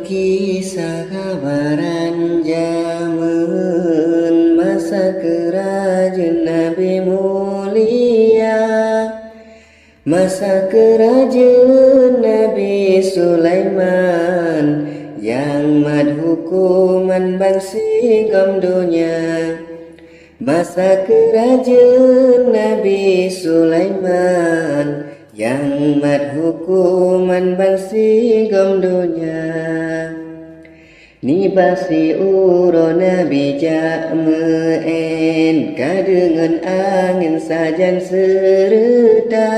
kisah kabaran zaman masa kerajaan Nabi mulia, masa kerajaan Nabi Sulaiman yang mad hukuman bangsi gom dunia. Masa kerajaan Nabi Sulaiman yang mad hukuman bangsi gom dunia. Ni basi uro Nabi jak meen kadengan angin sajan serta.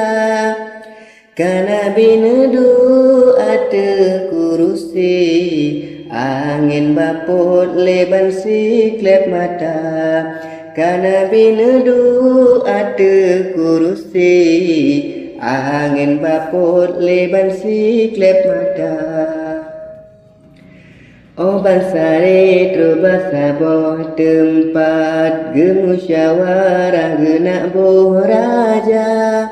Kana binedu ate kurusi angin baput leban si klep mata. Kana binedu ate kurusi angin baput leban si klep mata. Oh bangsa retro bangsa boh tempat gemusyawarah genak boh raja.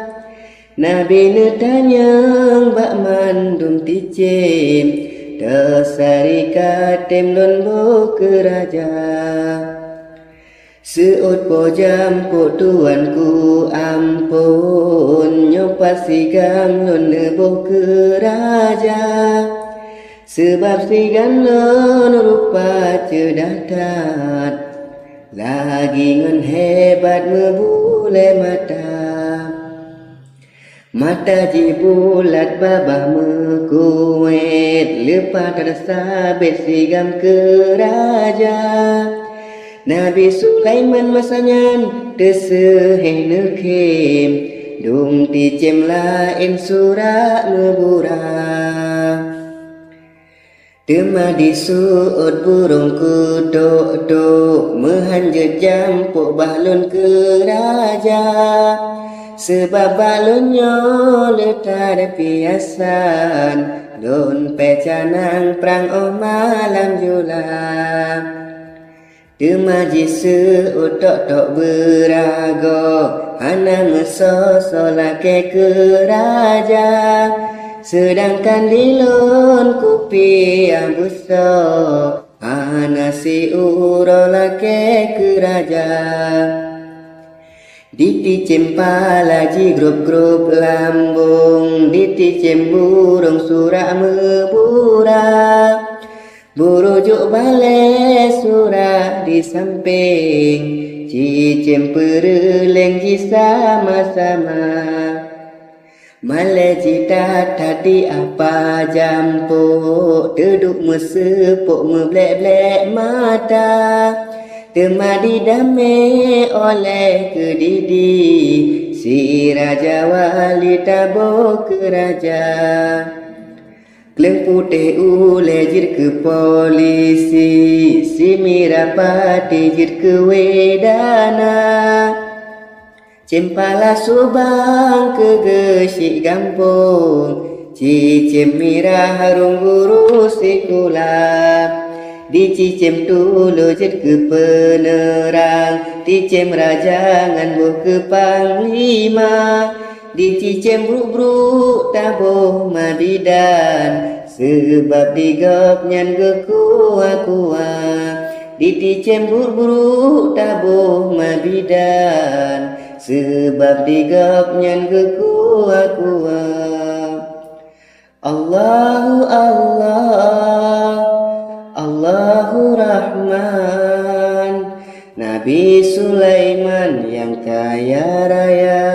Nabi netanyang bak mandum ticim tesari katem lon boh keraja. Seut po jam po tuanku ampun nyopat sigang lon boh keraja. Sebab sigan lon rupa cedatat lagi ngan hebat membule mata. Mata jibulat babah mekuet lepas tersabit sigam keraja. Nabi Sulaiman masanya terseheng nekem dung ticem lain surat ngeburah. Tema disuut burung kuduk-duk mehanjut jampuk balon keraja. Sebab balonnya letar piasan don pecanang perang oh malam julang. Temaji seut tok-tok berago hana ngesosola ke keraja. Sedangkan di lon kupi yang besar hana si urola ke keraja. Diticem palaji grup-grup lambung, diticem burung surak mebura. Burujuk balik surak di samping, cicem pereleng ji sama-sama. Maleji tadi apa jampuk, duduk mesepuk meblek-blek mata. Temadi damai oleh kedidi, si Raja Wali tabur keraja. Kleng putih ulejir ke polisi, si Mirapati jir ke wedana. Cempala subang ke gesik gampung, cicem mirah harung guru sekolah. Dicicem dulu jet ke penerang, dicem rajangan buh ke panglima. Dicicem bruk-bruk tabuh mabidan, sebab digop nyan ke kuah-kuah. Dicicem bruk-bruk tabuh mabidan, sebab digop nyan ke kuah-kuah. Allahu Allah, Allahu Rahman. Nabi Sulaiman yang kaya raya.